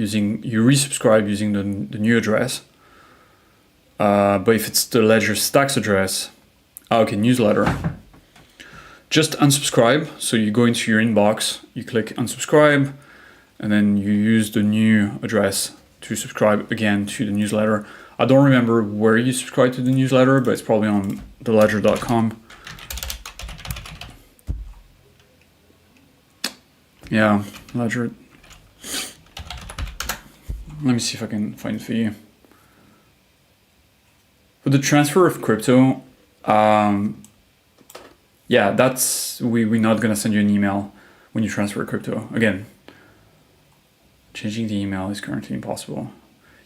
using the new address. But if it's the Ledger Stacks address, okay, newsletter, just unsubscribe. So you go into your inbox, you click unsubscribe, and then you use the new address to subscribe again to the newsletter. I don't remember where you subscribe to the newsletter, but it's probably on theledger.com. Yeah, Ledger. Let me see if I can find it for you. For the transfer of crypto, yeah, that's, we're not gonna send you an email when you transfer crypto. Again, changing the email is currently impossible.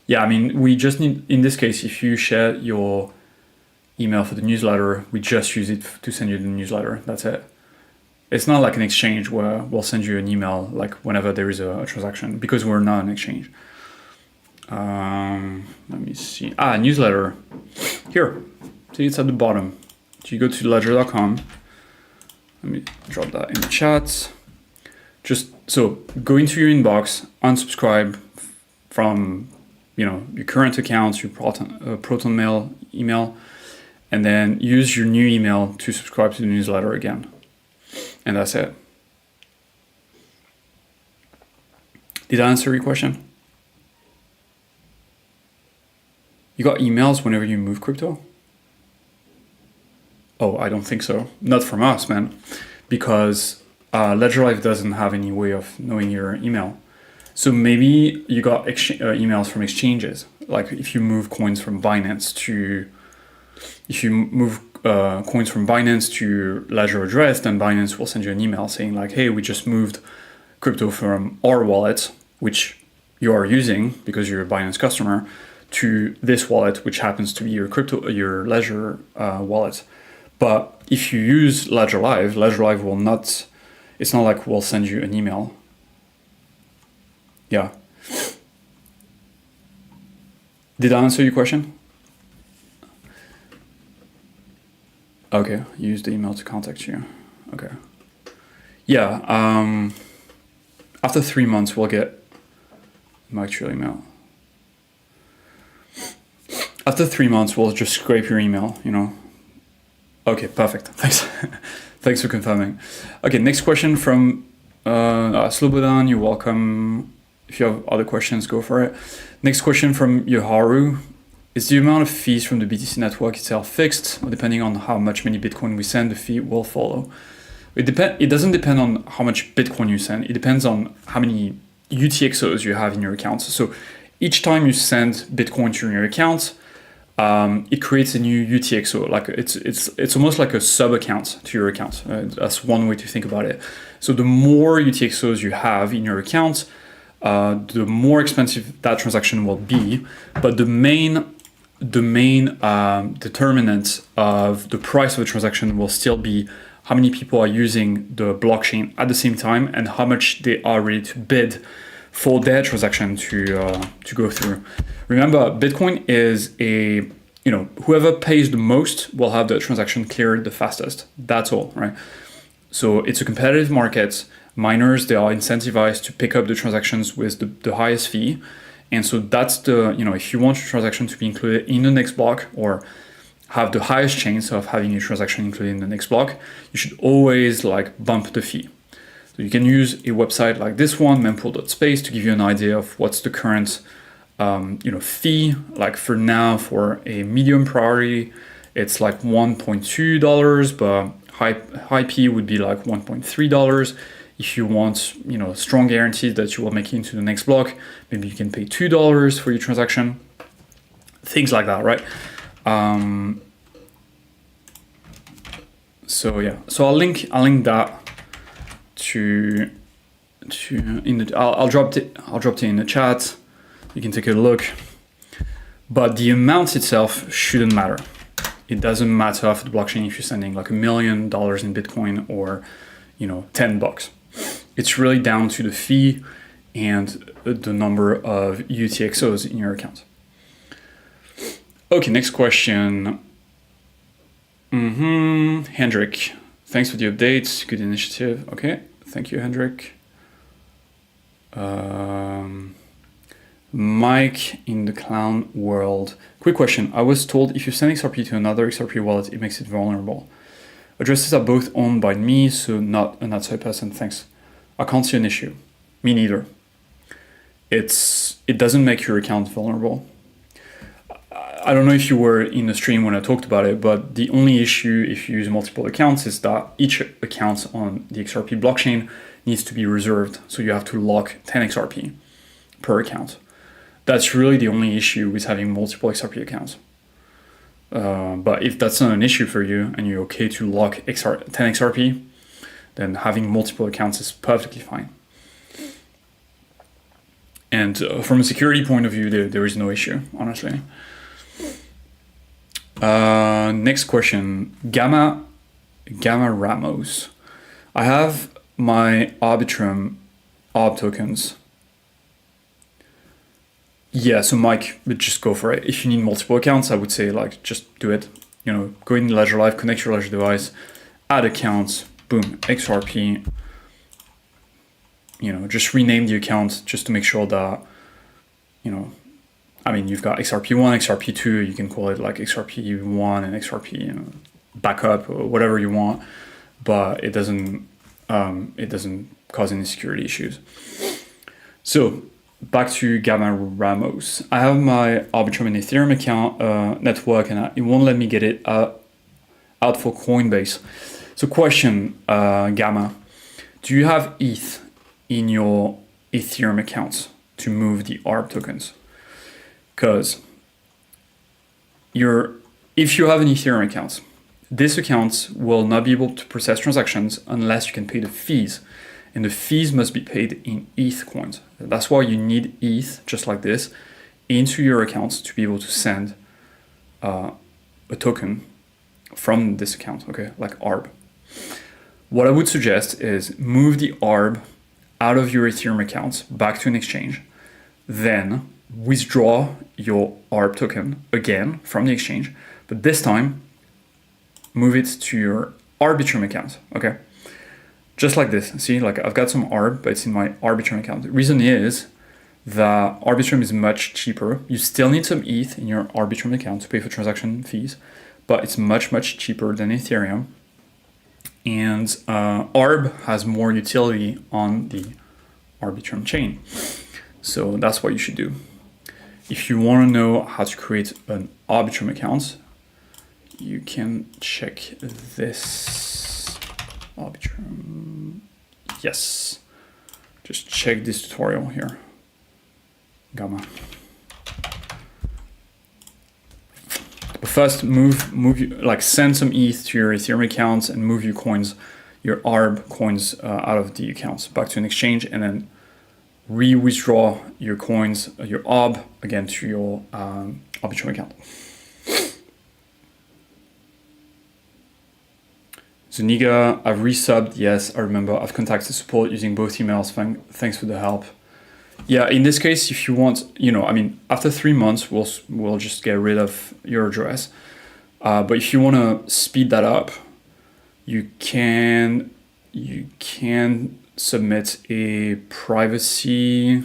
Yeah, I mean, we just need, in this case, if you share your email for the newsletter, we just use it to send you the newsletter. That's it. It's not like an exchange where we'll send you an email like whenever there is a transaction, because we're not an exchange. Let me see. Newsletter. Here. See, it's at the bottom. So you go to ledger.com. Let me drop that in the chat. Just so go into your inbox, unsubscribe from your current accounts, your Proton Mail email, and then use your new email to subscribe to the newsletter again. And that's it. Did I answer your question? You got emails whenever you move crypto? Oh, I don't think so. Not from us, man. Because Ledger Live doesn't have any way of knowing your email. So maybe you got emails from exchanges. Like if you move coins from Binance to, Ledger address, then Binance will send you an email saying like, hey, we just moved crypto from our wallet, which you are using because you're a Binance customer, to this wallet, which happens to be your Ledger wallet. But if you use Ledger Live will not, it's not like we'll send you an email. Yeah. Did I answer your question? Okay, use the email to contact you. Okay. Yeah, after 3 months, we'll get my actual email. After 3 months, we'll just scrape your email, Okay, perfect. Thanks. Thanks for confirming. Okay, next question from Slobodan. You're welcome. If you have other questions, go for it. Next question from Yoharu. Is the amount of fees from the BTC network itself fixed, or depending on how many Bitcoin we send, the fee will follow? It doesn't depend on how much Bitcoin you send. It depends on how many UTXOs you have in your account. So each time you send Bitcoin to your account, it creates a new UTXO. Like it's almost like a sub account to your account. That's one way to think about it. So the more UTXOs you have in your account, the more expensive that transaction will be. But the main determinant of the price of a transaction will still be how many people are using the blockchain at the same time and how much they are ready to bid for their transaction to go through. Remember, Bitcoin is whoever pays the most will have the transaction cleared the fastest. That's all, right? So it's a competitive market. Miners, they are incentivized to pick up the transactions with the highest fee. And so that's if you want your transaction to be included in the next block or have the highest chance of having your transaction included in the next block, you should always bump the fee. So you can use a website like this one, mempool.space, to give you an idea of what's the current fee. Like for now, for a medium priority, it's like $1.2, but high P would be like $1.3. if you want, strong guarantee that you will make it into the next block, maybe you can pay $2 for your transaction, things like that, right? So yeah, so I'll link that I'll drop it in the chat. You can take a look, but the amount itself shouldn't matter. It doesn't matter for the blockchain if you're sending like $1 million in Bitcoin or, $10. It's really down to the fee and the number of UTXOs in your account. Okay, next question. Hendrik, thanks for the updates. Good initiative. Okay, thank you, Hendrik. Mike in the clown world. Quick question. I was told if you send XRP to another XRP wallet, it makes it vulnerable. Addresses are both owned by me, so not an outside person. Thanks. I can't see an issue. Me neither. It doesn't make your account vulnerable. I don't know if you were in the stream when I talked about it, but the only issue if you use multiple accounts is that each account on the XRP blockchain needs to be reserved. So you have to lock 10 XRP per account. That's really the only issue with having multiple XRP accounts. But if that's not an issue for you and you're okay to lock 10 XRP, then having multiple accounts is perfectly fine. And from a security point of view, there is no issue, honestly. Next question, Gamma Ramos. I have my Arbitrum ARB tokens. Yeah, so Mike, just go for it. If you need multiple accounts, I would say just do it. Go in Ledger Live, connect your Ledger device, add accounts, boom, XRP. Just rename the account just to make sure that, you've got XRP1, XRP2, you can call it like XRP1 and XRP backup or whatever you want, but it doesn't cause any security issues. So back to Gamma Ramos. I have my Arbitrum and Ethereum account network, and it won't let me get it out for Coinbase. So question, Gamma, do you have ETH in your Ethereum accounts to move the ARB tokens? Because if you have an Ethereum account, this account will not be able to process transactions unless you can pay the fees. And the fees must be paid in ETH coins. That's why you need ETH, just like this, into your accounts to be able to send a token from this account, okay, like ARB. What I would suggest is move the ARB out of your Ethereum account back to an exchange, then withdraw your ARB token again from the exchange, but this time move it to your Arbitrum account, okay? Just like this. See, I've got some ARB, but it's in my Arbitrum account. The reason is that Arbitrum is much cheaper. You still need some ETH in your Arbitrum account to pay for transaction fees, but it's much, much cheaper than Ethereum. And ARB has more utility on the Arbitrum chain. So that's what you should do. If you want to know how to create an Arbitrum account, you can check this Arbitrum. Yes. Just check this tutorial here. Gamma. But first, send some ETH to your Ethereum accounts and move your coins, your ARB coins out of the accounts back to an exchange, and then re-withdraw your coins, your ARB, again to your Arbitrum account. Zuniga, I've resubbed. Yes, I remember. I've contacted support using both emails. Thanks for the help. Yeah, in this case, if you want, after 3 months, we'll just get rid of your address. But if you want to speed that up, you can submit a privacy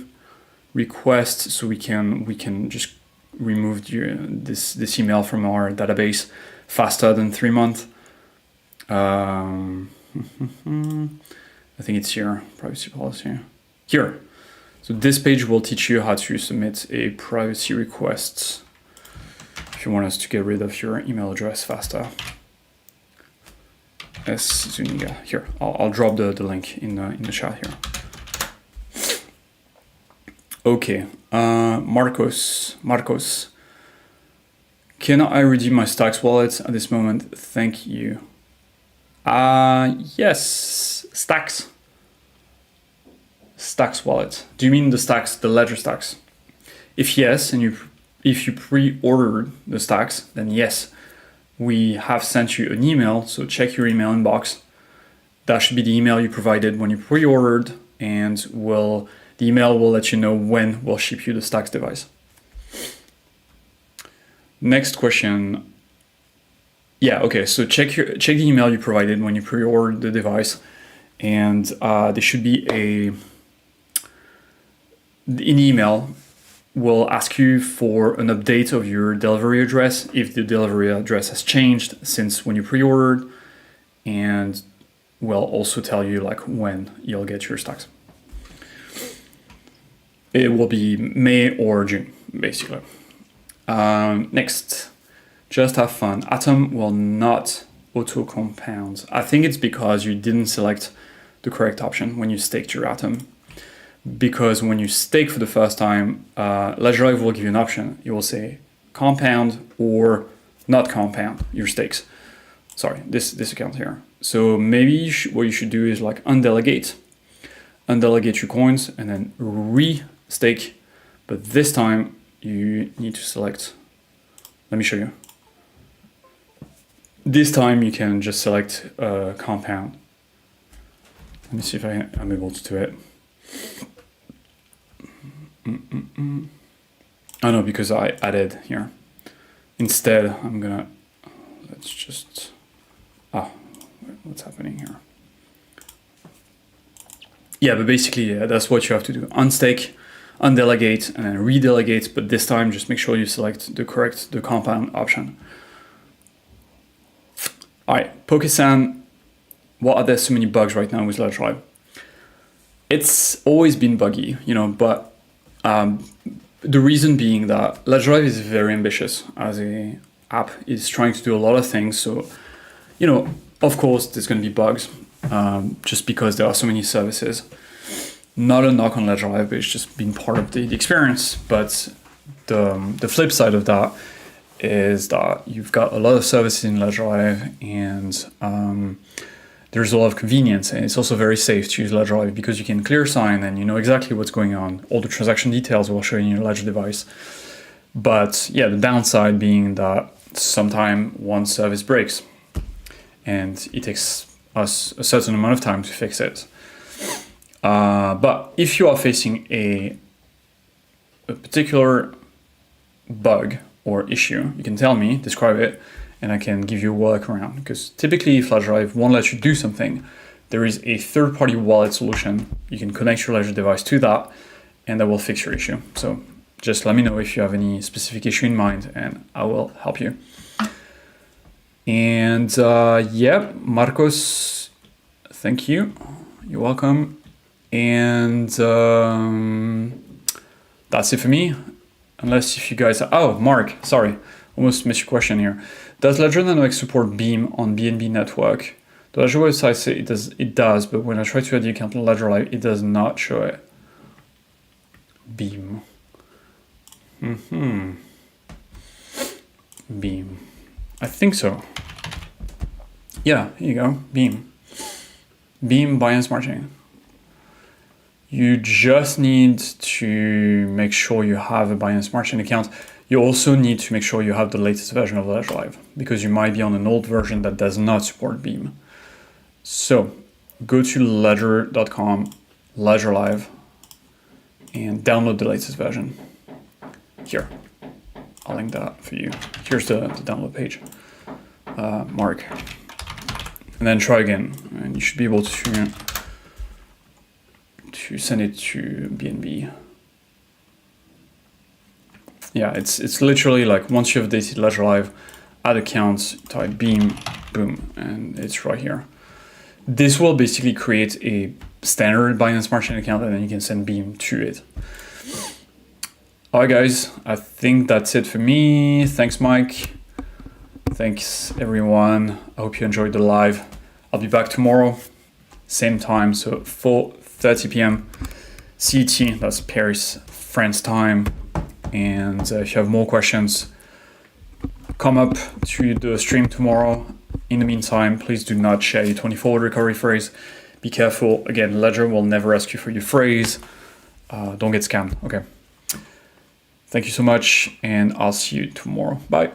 request, so we can just remove this email from our database faster than 3 months. I think it's here, privacy policy. Here. So this page will teach you how to submit a privacy request if you want us to get rid of your email address faster. S Zuniga. Here, I'll drop the link in the chat here. Okay, Marcos. Can I redeem my Stacks wallet at this moment? Thank you. Yes, Stacks. Stacks wallet. Do you mean the Stacks, the Ledger Stacks? If yes, and if you pre-ordered the Stacks, then yes, we have sent you an email. So check your email inbox. That should be the email you provided when you pre-ordered, and the email will let you know when we'll ship you the Stacks device. Next question. Yeah, okay, so check the email you provided when you pre-ordered the device, and there should be an email will ask you for an update of your delivery address if the delivery address has changed since when you pre-ordered, and will also tell you like when you'll get your Stacks. It will be May or June, basically. Next, just have fun. Atom will not auto-compound. I think it's because you didn't select the correct option when you staked your Atom. Because when you stake for the first time, Ledger Live will give you an option. It will say compound or not compound your stakes. Sorry, this account here. So maybe what you should do is like undelegate your coins and then re-stake. But this time you need to select, let me show you. This time you can just select compound. Let me see if I'm able to do it. Oh no, because I added here. Instead, I'm gonna, let's just, what's happening here? Yeah, but basically, yeah, that's what you have to do. Unstake, undelegate, and then redelegate, but this time just make sure you select the compound option. All right, Pokesan, why are there so many bugs right now with Ledger Live? It's always been buggy, but the reason being that Ledger Live is very ambitious as a app. It's trying to do a lot of things. So, of course, there's going to be bugs just because there are so many services. Not a knock on Ledger Live, but it's just been part of the experience. But the flip side of that is that you've got a lot of services in Ledger Live, and there's a lot of convenience, and it's also very safe to use Ledger Live because you can clear sign and you know exactly what's going on. All the transaction details will show you in your Ledger device. But yeah, the downside being that sometimes one service breaks and it takes us a certain amount of time to fix it. But if you are facing a particular bug or issue, you can tell me, describe it, and I can give you a workaround. Because typically if Ledger Live won't let you do something, there is a third-party wallet solution. You can connect your Ledger device to that, and that will fix your issue. So just let me know if you have any specific issue in mind, and I will help you. And yeah, Marcos, thank you. You're welcome. And that's it for me. Unless if you guys, Mark, sorry, almost missed your question here. Does Ledger Dynamics support Beam on BNB network? The Ledger website says it does, but when I try to add the account on Ledger Live, it does not show it. Beam. Beam. I think so. Yeah, here you go, Beam. Beam Binance Smart Chain. You just need to make sure you have a Binance Smart Chain account. You also need to make sure you have the latest version of Ledger Live because you might be on an old version that does not support Beam. So go to ledger.com, Ledger Live, and download the latest version. Here, I'll link that for you. Here's the download page, Mark. And then try again, and you should be able to send it to BNB. Yeah, it's literally like once you have updated Ledger Live, add accounts, type Beam, boom, and it's right here. This will basically create a standard Binance Smart Chain account, and then you can send Beam to it. All right, guys, I think that's it for me. Thanks, Mike. Thanks, everyone. I hope you enjoyed the live. I'll be back tomorrow, same time, so 4:30 p.m. CET, that's Paris, France time. And if you have more questions, come up to the stream tomorrow. In the meantime, please do not share your 24-word recovery phrase. Be careful. Again, Ledger will never ask you for your phrase. Don't get scammed. Okay. Thank you so much, and I'll see you tomorrow. Bye.